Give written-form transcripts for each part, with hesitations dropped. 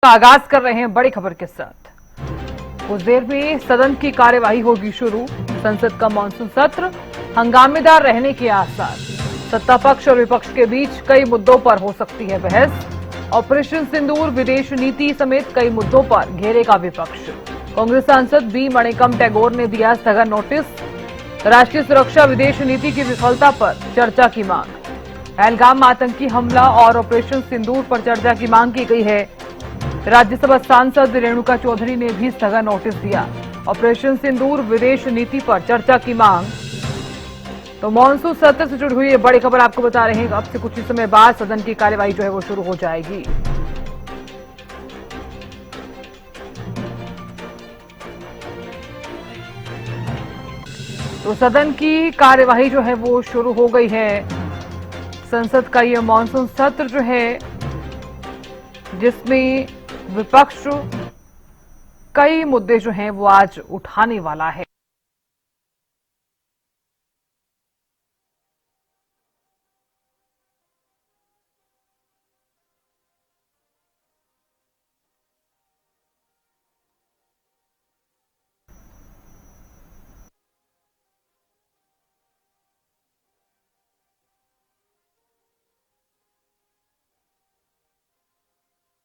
आगाज कर रहे हैं बड़ी खबर के साथ। कुछ देर में सदन की कार्यवाही होगी शुरू। संसद का मानसून सत्र हंगामेदार रहने के आसार। सत्ता पक्ष और विपक्ष के बीच कई मुद्दों पर हो सकती है बहस। ऑपरेशन सिंदूर, विदेश नीति समेत कई मुद्दों पर घेरेगा विपक्ष। कांग्रेस सांसद बी मणिकम टैगोर ने दिया स्थगन नोटिस। राष्ट्रीय सुरक्षा, विदेश नीति की विफलता पर चर्चा की मांग। पहलगाम आतंकी हमला और ऑपरेशन सिंदूर पर चर्चा की मांग की गई है। राज्यसभा सांसद रेणुका चौधरी ने भी स्थगन नोटिस दिया। ऑपरेशन सिंदूर, विदेश नीति पर चर्चा की मांग। तो मॉनसून सत्र से जुड़ी हुई ये बड़ी खबर आपको बता रहे हैं। अब से कुछ ही समय बाद सदन की कार्यवाही जो है वो शुरू हो जाएगी। तो सदन की कार्यवाही जो है वो शुरू हो गई है। संसद का ये मॉनसून सत्र जो है जिसमें विपक्ष कई मुद्दे जो हैं वो आज उठाने वाला है।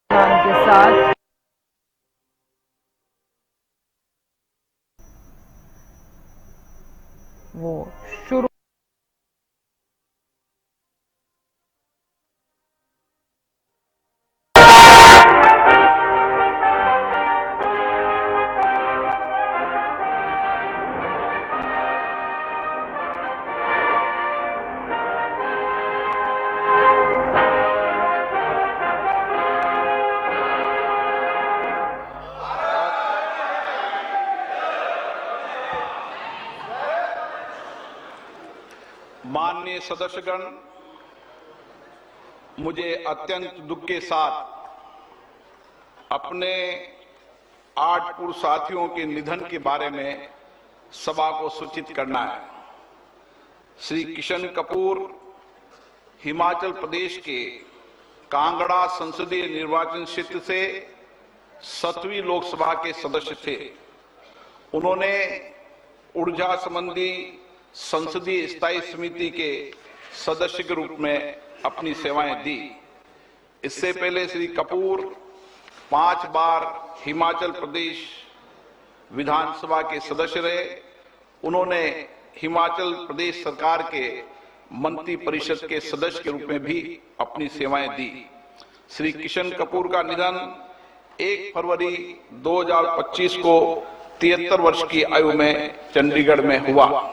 के साथ वो शुरू माननीय सदस्यगण, मुझे अत्यंत दुख के साथ अपने 8 पूर्व साथियों के निधन के बारे में सभा को सूचित करना है। श्री किशन कपूर हिमाचल प्रदेश के कांगड़ा संसदीय निर्वाचन क्षेत्र से 7वीं लोकसभा के सदस्य थे। उन्होंने ऊर्जा संबंधी संसदीय स्थायी समिति के सदस्य के रूप में अपनी सेवाएं दी। इससे पहले श्री कपूर 5 बार हिमाचल प्रदेश विधानसभा के सदस्य रहे। उन्होंने हिमाचल प्रदेश सरकार के मंत्री परिषद के सदस्य के रूप में भी अपनी सेवाएं दी। श्री किशन कपूर का निधन 1 फरवरी 2025 को 73 वर्ष की आयु में चंडीगढ़ में हुआ।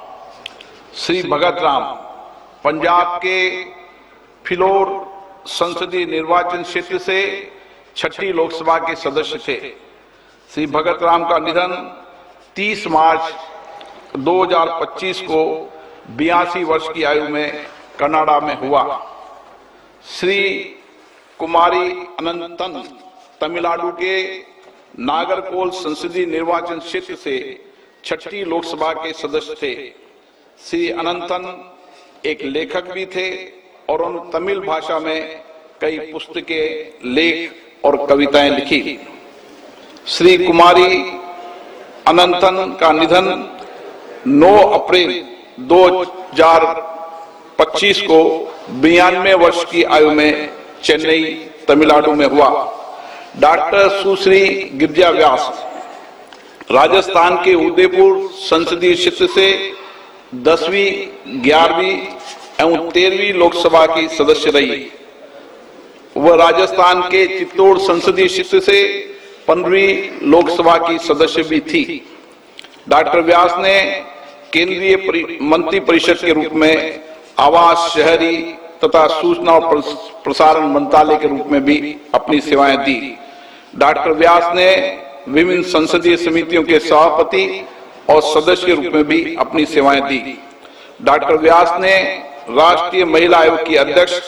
श्री भगत राम पंजाब के फिलौर संसदीय निर्वाचन क्षेत्र से 6ठी लोकसभा के सदस्य थे। श्री भगत राम का निधन 30 मार्च 2025 को 82 वर्ष की आयु में कनाडा में हुआ। श्री कुमारी अनंतन तमिलनाडु के नागरकोल संसदीय निर्वाचन क्षेत्र से 6ठी लोकसभा के सदस्य थे। श्री अनंतन एक लेखक भी थे और उन्होंने तमिल भाषा में कई पुस्तकें, लेख और कविताएं लिखी। श्री कुमारी अनंतन का निधन 9 अप्रैल 2025 को 92 वर्ष की आयु में चेन्नई, तमिलनाडु में हुआ। डॉक्टर सुश्री गिरिजा व्यास राजस्थान के उदयपुर संसदीय क्षेत्र से 10वीं, 11वीं एवं 13वीं लोकसभा की सदस्य रही। वह राजस्थान के चित्तौड़ संसदीय क्षेत्र से 15वीं लोकसभा की सदस्य भी थी। डॉक्टर व्यास ने केंद्रीय मंत्री परिषद के रूप में आवास, शहरी तथा सूचना और प्रसारण मंत्रालय के रूप में भी अपनी सेवाएं दी। डॉक्टर व्यास ने विभिन्न संसदीय समितियों के सभापति और सदस्य के रूप में भी अपनी सेवाएं दी। डॉक्टर व्यास ने राष्ट्रीय महिला आयोग की अध्यक्ष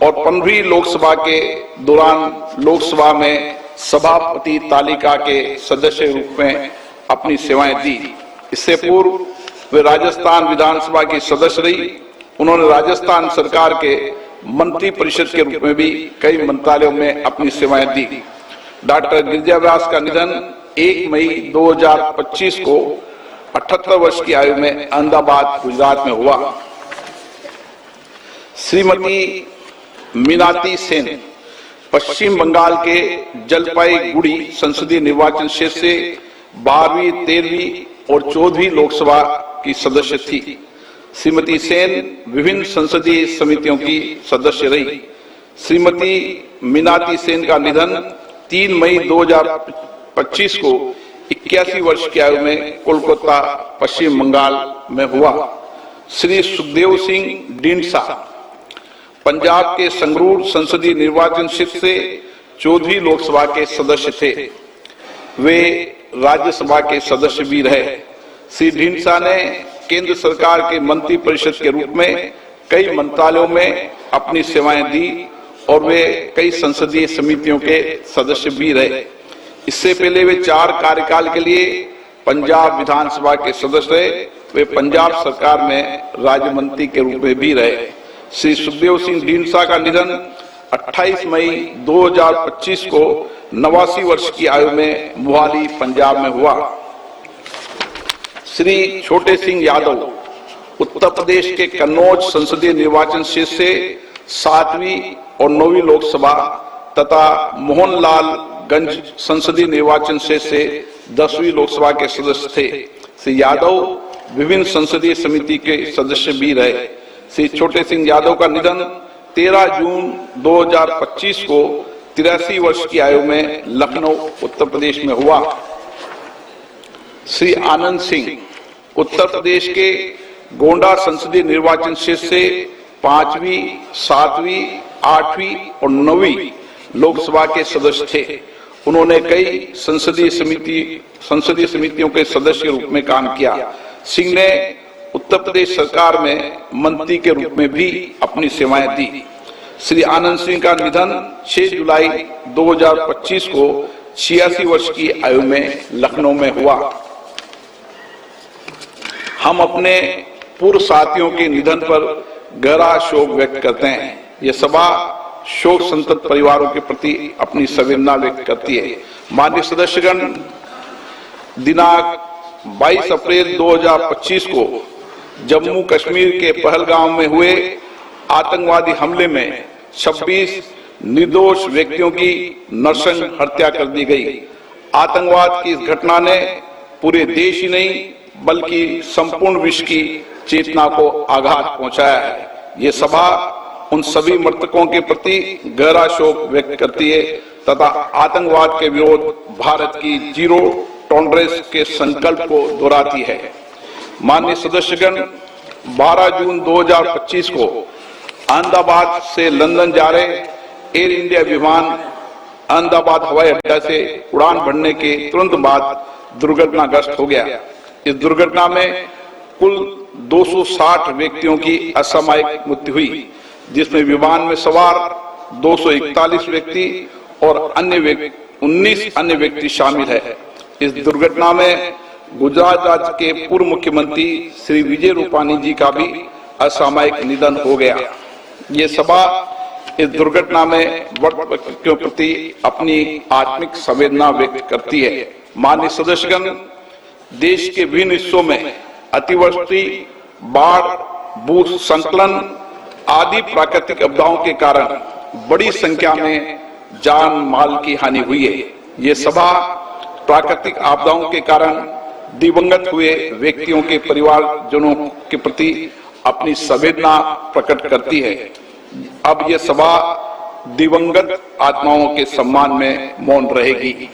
और 15वीं लोकसभा के दौरान लोकसभा में सभापति तालिका के सदस्य के रूप में अपनी सेवाएं दी। इससे पूर्व वे राजस्थान विधानसभा की सदस्य रही। उन्होंने राजस्थान सरकार के मंत्री परिषद के रूप में भी कई मंत्रालयों में अपनी सेवाएं दी। डॉक्टर गिरिजा व्यास का निधन 1 मई 2025 को 78 वर्ष की आयु में अहमदाबाद, गुजरात में हुआ। श्रीमती मीनाती सेन पश्चिम बंगाल के जलपाईगुड़ी संसदीय निर्वाचन क्षेत्र से 12वीं, 13वीं और 14वीं लोकसभा की सदस्य थी। श्रीमती सेन विभिन्न संसदीय समितियों की सदस्य रही। श्रीमती मीनाती सेन का निधन 3 मई 2025 को 81 वर्ष की आयु में कोलकाता, पश्चिम बंगाल में हुआ। श्री सुखदेव सिंह ढींडसा पंजाब के संगरूर संसदीय निर्वाचन क्षेत्र से 14वीं लोकसभा के सदस्य थे। वे राज्यसभा के सदस्य भी रहे। श्री ढींडसा ने केंद्र सरकार के मंत्री परिषद के रूप में कई मंत्रालयों में अपनी सेवाएं दी और वे कई संसदीय समितियों के सदस्य भी रहे। इससे पहले वे 4 कार्यकाल के लिए पंजाब विधानसभा के सदस्य रहे। वे पंजाब सरकार में राज्य मंत्री के रूप में भी रहे। श्री सुखदेव सिंह ढींडसा का निधन 28 मई 2025 को 89 वर्ष की आयु में मोहाली, पंजाब में हुआ। श्री छोटे सिंह यादव उत्तर प्रदेश के कन्नौज संसदीय निर्वाचन क्षेत्र से 7वीं और 9वीं लोकसभा तथा मोहनलालगंज संसदीय निर्वाचन क्षेत्र से 10वीं लोकसभा के सदस्य थे। श्री यादव विभिन्न संसदीय समिति के सदस्य भी रहे। श्री छोटे सिंह यादव का निधन 13 जून 2025 को 83 वर्ष की आयु में लखनऊ, उत्तर प्रदेश में हुआ। श्री आनंद सिंह उत्तर प्रदेश के गोंडा संसदीय निर्वाचन क्षेत्र से 5वीं, 7वीं, 8वीं और 9वीं लोकसभा के सदस्य थे। उन्होंने कई संसदीय समितियों के सदस्य के रूप में काम किया। सिंह ने उत्तर प्रदेश सरकार में मंत्री के रूप में भी अपनी सेवाएं दी। श्री आनंद सिंह का निधन 6 जुलाई 2025 को 86 वर्ष की आयु में लखनऊ में हुआ। हम अपने पूर्व साथियों के निधन पर गहरा शोक व्यक्त करते हैं। यह सभा शोक संतप्त परिवारों के प्रति अपनी संवेदना व्यक्त करती है। माननीय सदस्यगण, दिनांक 22 अप्रैल 2025 को जम्मू कश्मीर के पहलगाम में हुए आतंकवादी हमले में 26 निर्दोष व्यक्तियों की नृशंस हत्या कर दी गई। आतंकवाद की इस घटना ने पूरे देश ही नहीं बल्कि संपूर्ण विश्व की चेतना को आघात पहुंचाया है। ये सभा उन सभी मृतकों के प्रति गहरा शोक व्यक्त करती है तथा आतंकवाद के विरोध भारत की जीरो टॉलरेंस के संकल्प को दोहराती है। माननीय सदस्यगण, 12 जून 2025 को अहमदाबाद से लंदन जा रहे एयर इंडिया विमान अहमदाबाद हवाई अड्डा से उड़ान भरने के तुरंत बाद दुर्घटनाग्रस्त हो गया। इस दुर्घटना में कुल 260 व्यक्तियों की असामयिक मृत्यु हुई, जिसमें विमान में सवार 241 व्यक्ति और 19 अन्य व्यक्ति शामिल है। इस दुर्घटना में गुजरात राज्य के पूर्व मुख्यमंत्री श्री विजय रूपानी जी का भी असामयिक निधन हो गया। ये सभा इस दुर्घटना में मृतकों के प्रति अपनी आत्मिक संवेदना व्यक्त करती है। माननीय सदस्यगण, देश के विभिन्न हिस्सों में अतिवृष्टि, बाढ़, भूस्खलन आदि प्राकृतिक आपदाओं के कारण बड़ी संख्या में जान माल की हानि हुई है। ये सभा प्राकृतिक आपदाओं के कारण दिवंगत हुए व्यक्तियों के परिवारजनों के प्रति अपनी संवेदना प्रकट करती है। अब यह सभा दिवंगत आत्माओं के सम्मान में मौन रहेगी।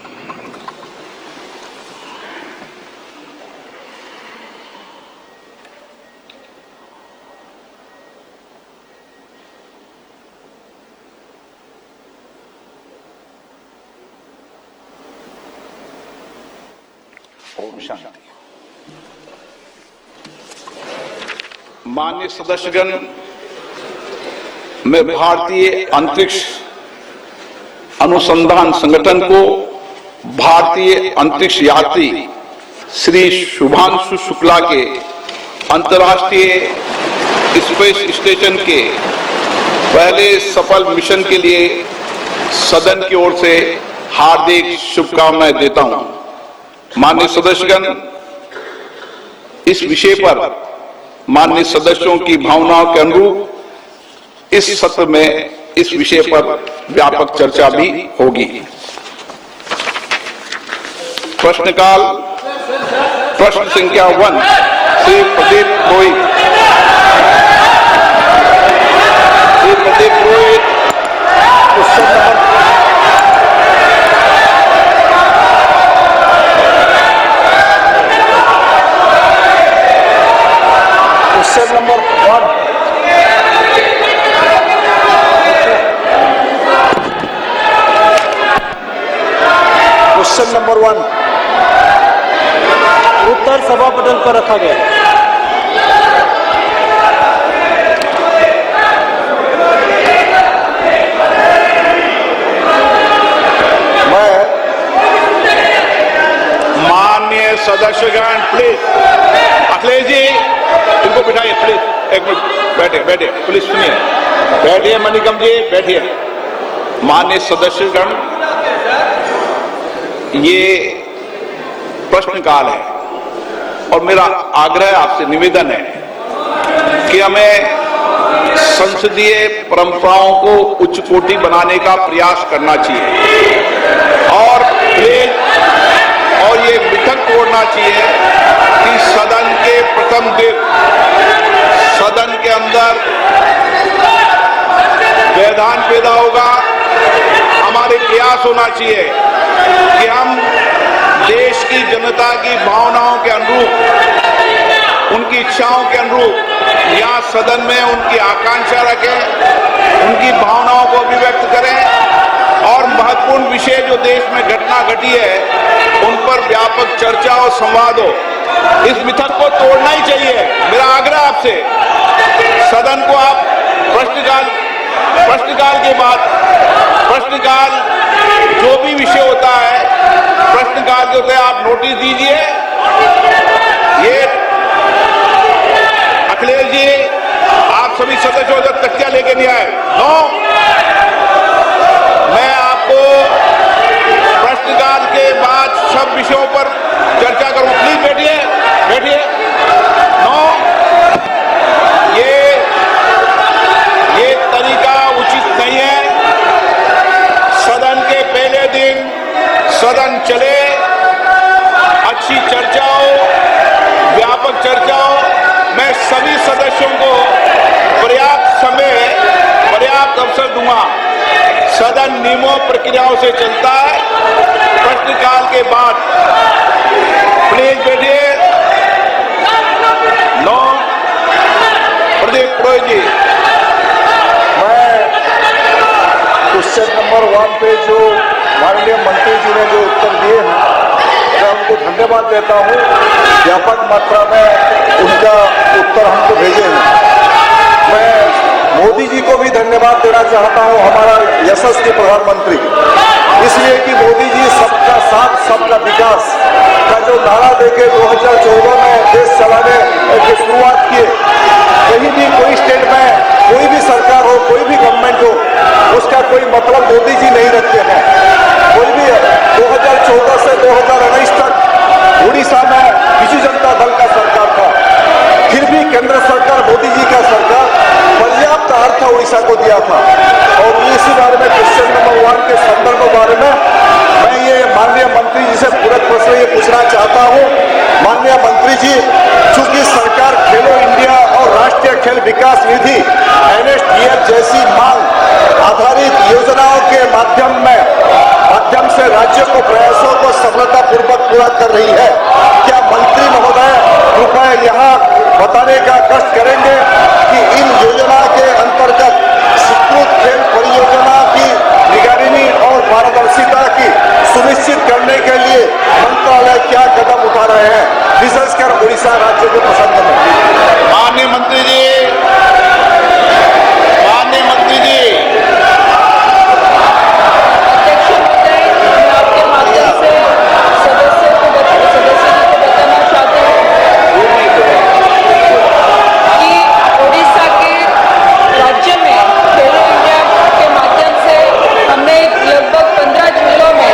ओम शांति। माननीय सदस्यगण, मैं भारतीय अंतरिक्ष अनुसंधान संगठन को भारतीय अंतरिक्ष यात्री श्री शुभांशु शुक्ला के अंतर्राष्ट्रीय स्पेस स्टेशन के पहले सफल मिशन के लिए सदन की ओर से हार्दिक शुभकामनाएं देता हूं। माननीय सदस्यगण, इस विषय पर माननीय सदस्यों की भावनाओं के अनुरूप इस सत्र में इस विषय पर व्यापक चर्चा भी होगी। प्रश्नकाल प्रश्न संख्या 1 श्री प्रदीप पुरोहित। श्री प्रदीप पुरोहित क्वेश्चन नंबर 1। क्वेश्चन नंबर 1 उत्तर सभा पटल पर रखा गया। माननीय सदस्यगण, प्लीज अखिलेश जी इनको बिठाइए प्लीज। एक मिनट बैठे बैठे, प्लीज सुनिए, बैठिए। मणिकम जी बैठिए। माननीय सदस्यगण, ये प्रश्नकाल है और मेरा आग्रह आपसे निवेदन है कि हमें संसदीय परंपराओं को उच्च कोटि बनाने का प्रयास करना चाहिए और ये मिथक तोड़ना चाहिए कि सदन के प्रथम दिन सदन के अंदर व्यवधान पैदा होगा। हमारे प्रयास होना चाहिए कि हम देश की जनता की भावनाओं के अनुरूप, उनकी इच्छाओं के अनुरूप यहाँ सदन में उनकी आकांक्षा रखें, उनकी भावनाओं को अभिव्यक्त करें और महत्वपूर्ण विषय जो देश में घटना घटी है उन पर व्यापक चर्चा और संवाद हो। इस मिथक को तोड़ना ही चाहिए। मेरा आग्रह आपसे, सदन को आप प्रश्नकाल के बाद प्रश्नकाल जो भी विषय होता है प्रश्नकाल के होते आप नोटिस दीजिए। ये अखिलेश जी, आप सभी सदस्यों जब तख्तियां लेके नहीं आए। मैं आपको प्रश्नकाल के बाद सब विषयों पर चर्चा करूं। प्लीज बैठिए बैठिए। ये तरीका उचित नहीं है। सदन के पहले दिन सदन चले, अच्छी चर्चा हो, व्यापक चर्चा हो। मैं सभी सदस्यों को पर्याप्त समय, पर्याप्त अवसर दूंगा। सदन नियमों प्रक्रियाओं से चलता है। प्रश्नकाल के बाद प्लीज बैठिए। प्रदीप पुरोहित जी, मैं क्वेश्चन नंबर 1 पे जो माननीय मंत्री जी ने जो उत्तर दिए हैं, मैं उनको धन्यवाद देता हूं। व्यापक मात्रा में उनका उत्तर हमको भेजे हैं। मैं मोदी जी को भी धन्यवाद देना चाहता हूं, हमारा यशस्वी प्रधानमंत्री, इसलिए कि मोदी जी सबका साथ सबका विकास का जो नारा देके 2014 में देश चलाने की शुरुआत किए। कहीं भी कोई स्टेट में कोई भी सरकार हो, कोई भी गवर्नमेंट हो, उसका कोई मतलब मोदी जी नहीं रखते हैं। कोई भी 2014 से 2019 तक उड़ीसा में बिजू जनता दल का सरकार था, फिर भी केंद्र सरकार, मोदी जी का सरकार पर्याप्त अर्थ उड़ीसा को दिया था। और इसी बारे में क्वेश्चन नंबर 1 के संदर्भ बारे में मैं ये माननीय मंत्री जी से पूरक प्रश्न ये पूछना चाहता हूँ। माननीय मंत्री जी, चूंकि सरकार खेलो इंडिया और राष्ट्रीय खेल विकास निधि NSDF जैसी मांग आधारित योजनाओं के माध्यम से राज्य को प्रयासों को सफलतापूर्वक पूरा कर रही है, क्या मंत्री महोदय कृपया यहाँ बताने का कष्ट करेंगे कि इन योजना के अंतर्गत स्वीकृत खेल परियोजना की निगरानी और पारदर्शिता की सुनिश्चित करने के लिए मंत्रालय क्या कदम उठा रहे हैं, विशेषकर उड़ीसा राज्य के प्रसंग में। माननीय मंत्री जी, अध्यक्ष महोदय, मैं आपके माध्यम से सदस्य जी को बताना चाहती हूँ कि उड़ीसा के राज्य में खेलो इंडिया के माध्यम से हमने लगभग 15 जिलों में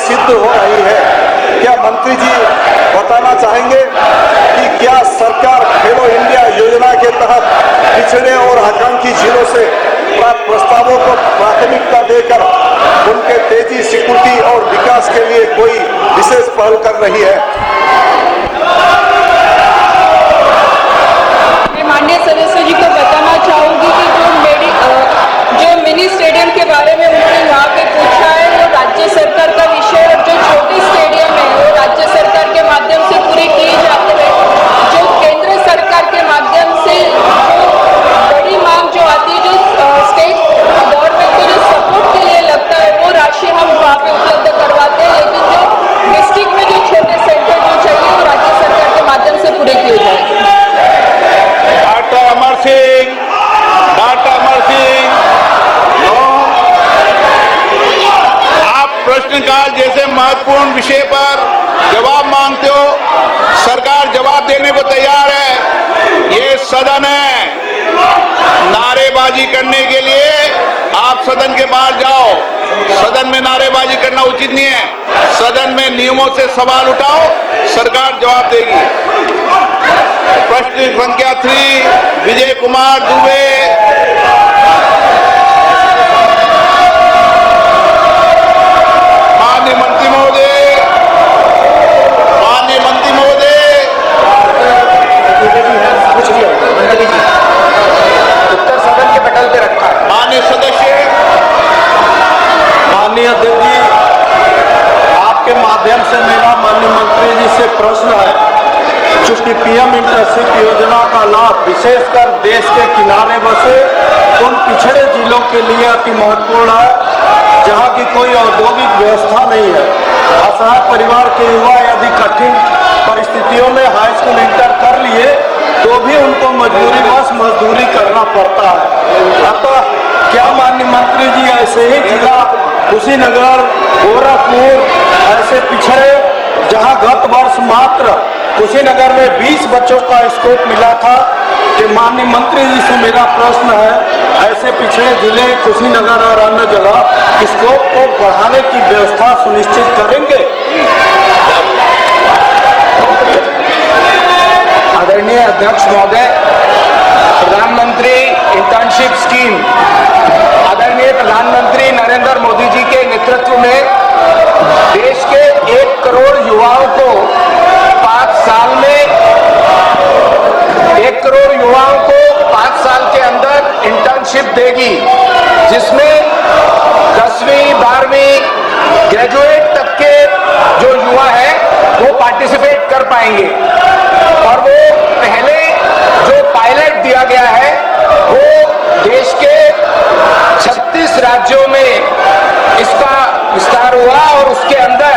सिद्ध हो रही है। क्या मंत्री जी बताना चाहेंगे कि क्या सरकार खेलो इंडिया योजना के तहत पिछड़े और आकांक्षी जिलों से प्राप्त प्रस्तावों को प्राथमिकता देकर उनके तेजी, सिक्योरिटी और विकास के लिए कोई विशेष पहल कर रही है? मैं माननीय सदस्य जी को बताना चाहूंगी कि जो मिनी स्टेडियम के बारे में उन्होंने यहाँ पे पूछा है वो राज्य सरकार का विषय है और जो छोटे स्टेडियम है वो राज्य सरकार के माध्यम से पूरे किए जाते हैं। जो केंद्र सरकार के माध्यम से जो बड़ी मांग जो आती है, जो स्टेट गवर्नमेंट को जो सपोर्ट के लिए लगता है वो राशि हम वहाँ पे उपलब्ध करवाते हैं, लेकिन जो डिस्ट्रिक्ट में जो छोटे सेंटर जो चाहिए वो राज्य सरकार के माध्यम से पूरे किए जाएंगे। डॉक्टर अमर सिंह, आप प्रश्नकाल जैसे महत्वपूर्ण विषय पर जवाब मांगते हो, सरकार जवाब देने को तैयार है। ये सदन है, नारेबाजी करने के लिए आप सदन के बाहर जाओ। सदन में नारेबाजी करना उचित नहीं है। सदन में नियमों से सवाल उठाओ, सरकार जवाब देगी। प्रश्न संख्या 3 विजय कुमार दुबे। माननीय मंत्री महोदय, उत्तर सदन के पटल पे रखा है। माननीय सदस्य, माननीय अध्यक्ष जी, आपके माध्यम से मेरा माननीय मंत्री जी से प्रश्न है। चूंकि पीएम इंटर्नशिप योजना का लाभ विशेषकर देश के किनारे बसे उन पिछड़े जिलों के लिए अति महत्वपूर्ण है जहां की कोई औद्योगिक व्यवस्था नहीं है। असहाय परिवार के युवा यदि कठिन परिस्थितियों में हाई स्कूल इंटर कर लिए तो भी उनको मजबूरीवश मजदूरी करना पड़ता है। अतः क्या माननीय मंत्री जी ऐसे ही जिला कुशीनगर, गोरखपुर ऐसे पिछड़े जहां गत वर्ष मात्र कुशीनगर में 20 बच्चों का स्कोप मिला था, कि माननीय मंत्री जी से मेरा प्रश्न है, ऐसे पिछड़े जिले कुशीनगर और अन्य जगह स्कोप को बढ़ाने की व्यवस्था सुनिश्चित करेंगे? आदरणीय अध्यक्ष महोदय, प्रधानमंत्री इंटर्नशिप स्कीम आदरणीय प्रधानमंत्री नरेंद्र मोदी जी के नेतृत्व में देश के 1 करोड़ युवाओं को 5 साल में 1 करोड़ युवाओं को 5 साल के अंदर इंटर्नशिप देगी, जिसमें 10वीं 12वीं ग्रेजुएट तक के जो युवा है वो पार्टिसिपेट कर पाएंगे। और वो पहले जो पायलट दिया गया है वो देश के 36 राज्यों में इसका विस्तार हुआ और उसके अंदर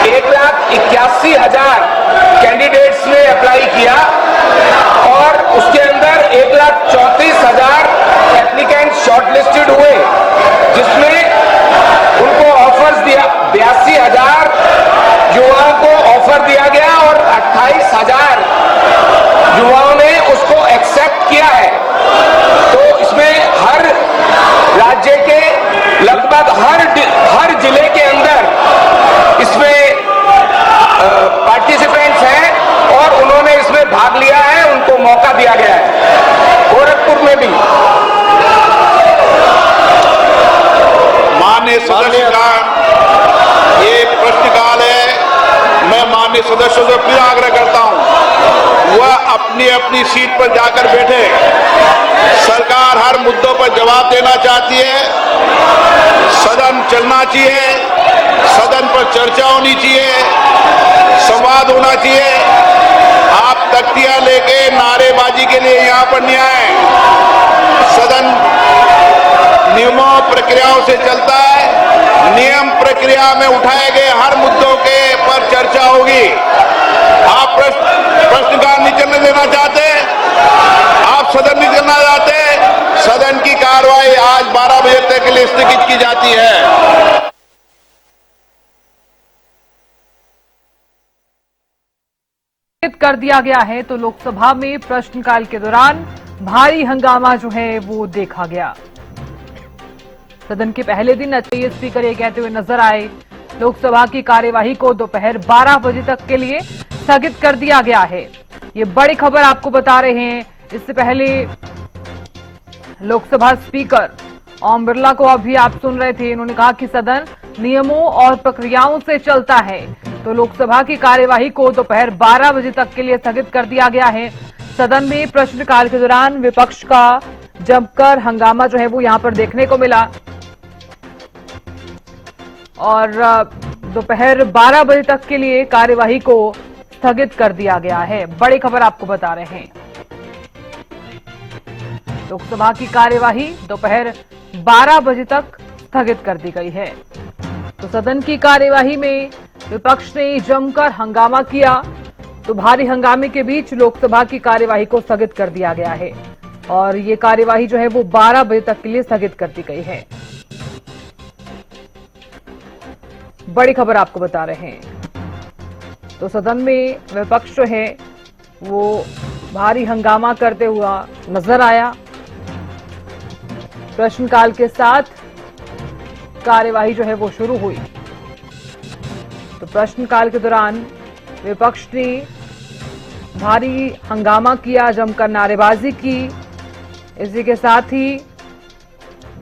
1,81,000 कैंडिडेट्स ने अप्लाई किया और उसके अंदर 1,34,000 एप्लीकेंट शॉर्टलिस्टेड हुए, जिसमें उनको ऑफर्स दिया, 82,000 युवाओं को ऑफर दिया गया और 28,000 युवाओं ने उसको एक्सेप्ट किया है। तो इसमें हर राज्य के लगभग हर जिले के अंदर इसमें पार्टिसिपेंट्स हैं और उन्होंने इसमें भाग लिया है, उनको मौका दिया गया है। गोरखपुर में भी माननीय सदस्य का ये प्रश्नकाल है। मैं माननीय सदस्यों से फिर आग्रह करता हूं, वह अपनी अपनी सीट पर जाकर बैठे। सरकार हर मुद्दों पर जवाब देना चाहती है। सदन चलना चाहिए, सदन पर चर्चा होनी चाहिए, संवाद होना चाहिए। आप तख्तियां लेके नारेबाजी के लिए यहां पर नहीं आए। सदन नियमों प्रक्रियाओं से चलता है। नियम प्रक्रिया में उठाए गए हर मुद्दों के पर चर्चा होगी। आप प्रश्नकाल नहीं चलने देना चाहते, आप सदन नहीं चलना चाहते, सदन की कार्रवाई आज 12 बजे तक के लिए स्थगित की जाती है। कर दिया गया है तो लोकसभा में प्रश्नकाल के दौरान भारी हंगामा जो है वो देखा गया। सदन के पहले दिन अचेय स्पीकर ये कहते हुए नजर आए, लोकसभा की कार्यवाही को दोपहर 12 बजे तक के लिए स्थगित कर दिया गया है। ये बड़ी खबर आपको बता रहे हैं। इससे पहले लोकसभा स्पीकर ओम बिरला को अभी आप सुन रहे थे, इन्होंने कहा कि सदन नियमों और प्रक्रियाओं से चलता है, तो लोकसभा की कार्यवाही को दोपहर 12 बजे तक के लिए स्थगित कर दिया गया है। सदन में प्रश्नकाल के दौरान विपक्ष का जमकर हंगामा जो है वो यहां पर देखने को मिला और दोपहर 12 बजे तक के लिए कार्यवाही को स्थगित कर दिया गया है। बड़ी खबर आपको बता रहे हैं, लोकसभा की कार्यवाही दोपहर 12 बजे तक स्थगित कर दी गई है। तो सदन की कार्यवाही में विपक्ष ने जमकर हंगामा किया, तो भारी हंगामे के बीच लोकसभा की कार्यवाही को स्थगित कर दिया गया है और ये कार्यवाही जो है वो 12 बजे तक के लिए स्थगित कर दी गई है। बड़ी खबर आपको बता रहे हैं, तो सदन में विपक्ष जो है वो भारी हंगामा करते हुआ नजर आया। प्रश्नकाल के साथ कार्यवाही जो है वो शुरू हुई, तो प्रश्नकाल के दौरान विपक्ष ने भारी हंगामा किया, जमकर नारेबाजी की। इसी के साथ ही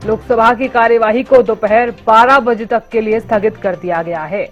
लोकसभा की कार्यवाही को दोपहर 12 बजे तक के लिए स्थगित कर दिया गया है।